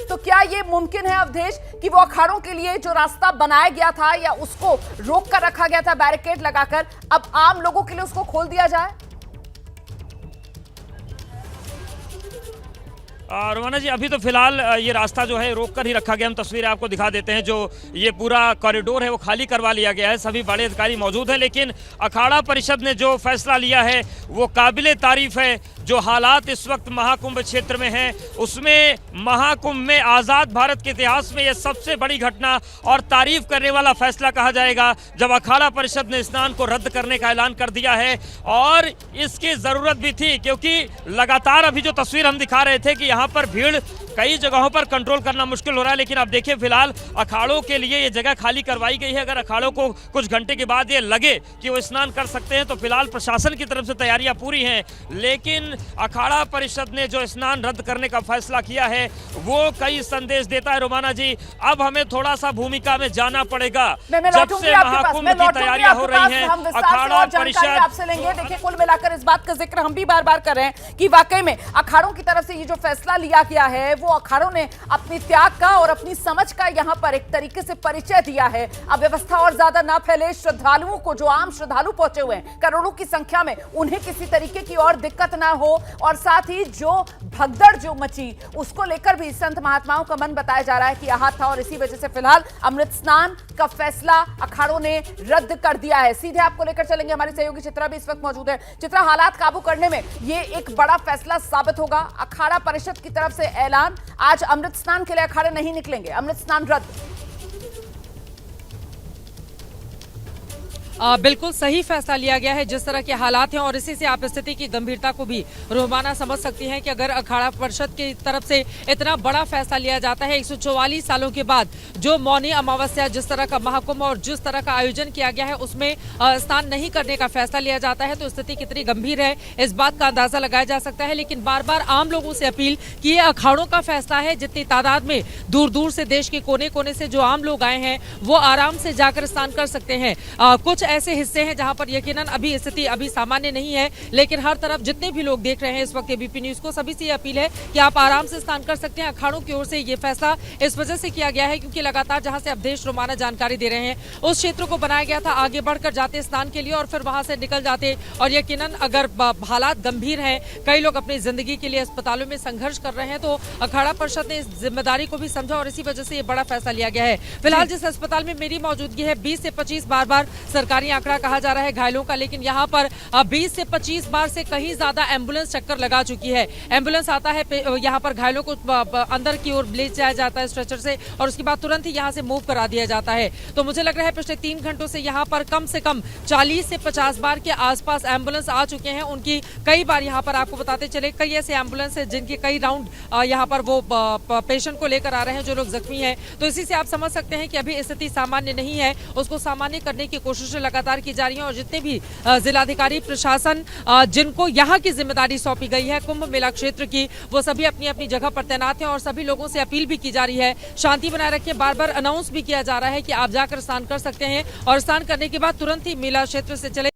तो क्या ये मुमकिन है अवधेश कि वो अखाड़ों के लिए जो रास्ता बनाया गया था या उसको रोक कर रखा गया था बैरिकेड लगाकर, अब आम लोगों के लिए उसको खोल दिया जाए? रोमाना जी, अभी तो फिलहाल ये रास्ता जो है रोक कर ही रखा गया। हम तस्वीरें आपको दिखा देते हैं। जो ये पूरा कॉरिडोर है वो खाली करवा लिया गया है। सभी बड़े अधिकारी मौजूद हैं, लेकिन अखाड़ा परिषद ने जो फैसला लिया है वो काबिले तारीफ है। जो हालात इस वक्त महाकुंभ क्षेत्र में हैं, उसमें महाकुंभ में आज़ाद भारत के इतिहास में यह सबसे बड़ी घटना और तारीफ करने वाला फैसला कहा जाएगा, जब अखाड़ा परिषद ने स्नान को रद्द करने का ऐलान कर दिया है। और इसकी ज़रूरत भी थी, क्योंकि लगातार अभी जो तस्वीर हम दिखा रहे थे कि यहाँ पर भीड़ कई जगहों पर कंट्रोल करना मुश्किल हो रहा है, लेकिन अब देखिए फिलहाल अखाड़ों के लिए ये जगह खाली करवाई गई है। अगर अखाड़ों को कुछ घंटे के बाद ये लगे कि वो स्नान कर सकते हैं तो फिलहाल प्रशासन की तरफ से तैयारियां पूरी हैं। लेकिन अखाड़ा परिषद ने जो स्नान रद्द करने का फैसला किया है वो कई संदेश देता है। रोमाना जी, अब हमें थोड़ा सा भूमिका में जाना पड़ेगा। जब से महाकुंभ की तैयारियां हो रही हैं, अखाड़ा परिषद आपसे लेंगे। देखिए, कुल मिलाकर इस बात का जिक्र हम भी बार बार कर रहे हैं कि वाकई में अखाड़ों की तरफ से ये जो फैसला लिया गया है वो अखाड़ों ने अपनी त्याग का और अपनी समझ का यहां पर एक तरीके से परिचय दिया है। अब व्यवस्था और ज्यादा ना फैले, श्रद्धालुओं को, जो आम श्रद्धालु पहुंचे हुए हैं करोड़ों की संख्या में, उन्हें किसी तरीके की और दिक्कत ना हो, और साथ ही जो भगदड़ जो मची उसको लेकर भी संत महात्माओं का मन बताया जा रहा है कि आहत था, और इसी वजह से फिलहाल अमृत स्नान का फैसला अखाड़ों ने रद्द कर दिया है। सीधे आपको लेकर चलेंगे, हमारी सहयोगी चित्रा भी इस वक्त मौजूद है। चित्रा, हालात काबू करने में ये एक बड़ा फैसला साबित होगा। अखाड़ा परिषद की तरफ से ऐलान, आज अमृत स्नान के लिए अखाड़े नहीं निकलेंगे, अमृत स्नान रद्द। बिल्कुल सही फैसला लिया गया है जिस तरह के हालात हैं, और इसी से आप स्थिति की गंभीरता को भी रोमाना समझ सकती हैं कि अगर अखाड़ा परिषद की तरफ से इतना बड़ा फैसला लिया जाता है 144 सालों के बाद, जो मौनी अमावस्या, जिस तरह का महाकुंभ और जिस तरह का आयोजन किया गया है उसमें स्नान नहीं करने का फैसला लिया जाता है, तो स्थिति कितनी गंभीर है इस बात का अंदाजा लगाया जा सकता है। लेकिन बार बार आम लोगों से अपील कि ये अखाड़ों का फैसला है, जितनी तादाद में दूर दूर से, देश के कोने कोने से जो आम लोग आए हैं वो आराम से जाकर स्नान कर सकते हैं। कुछ ऐसे हिस्से हैं जहां पर यकीनन अभी स्थिति अभी सामान्य नहीं है, लेकिन हर तरफ जितने भी लोग देख रहे हैं इस वक्त एबीपी न्यूज को, सभी से ये अपील है कि आप आराम से स्नान कर सकते हैं। अखाड़ों की ओर से ये फैसला इस वजह से किया गया है क्योंकि लगातार जहां से अवधेश रोमाना जानकारी दे रहे हैं उस क्षेत्र को बनाया गया था, आगे बढ़कर जाते स्नान के लिए और फिर वहां से निकल जाते, और यकीनन अगर हालात गंभीर हैं, कई लोग अपनी जिंदगी के लिए अस्पतालों में संघर्ष कर रहे हैं, तो अखाड़ा परिषद ने इस जिम्मेदारी को भी समझा और इसी वजह से ये बड़ा फैसला लिया गया है। फिलहाल जिस अस्पताल में मेरी मौजूदगी है 20 से 25 बार सरकारी आंकड़ा कहा जा रहा है घायलों का, लेकिन यहाँ पर 20 से 25 बार से कहीं ज्यादा एम्बुलेंस चक्कर लगा चुकी है। एम्बुलेंस आता है, यहाँ पर घायलों को अंदर की ओर ले जाया जाता है स्ट्रेचर से, और उसके बाद तुरंत ही यहाँ से मूव करा दिया जाता है। तो मुझे लग रहा है पिछले 3 घंटों से यहाँ पर कम से कम 40 से 50 बार के आसपास एम्बुलेंस आ चुके हैं। उनकी कई बार यहाँ पर आपको बताते चले कई ऐसे एम्बुलेंस है जिनके कई राउंड यहाँ पर वो पेशेंट को लेकर आ रहे हैं जो लोग जख्मी हैं। तो इसी से आप समझ सकते हैं कि अभी स्थिति सामान्य नहीं है, उसको सामान्य करने की कोशिशें लगातार की जा रही हैं, और जितने भी जिलाधिकारी, प्रशासन, जिनको यहाँ की जिम्मेदारी सौंपी गई है कुंभ मेला क्षेत्र की, वो सभी अपनी अपनी जगह पर तैनात हैं, और सभी लोगों से अपील भी की जा रही है शांति बनाए रखिए। बार बार अनाउंस भी किया जा रहा है कि आप जाकर स्नान कर सकते हैं, और स्नान करने के बाद तुरंत ही मेला क्षेत्र से चले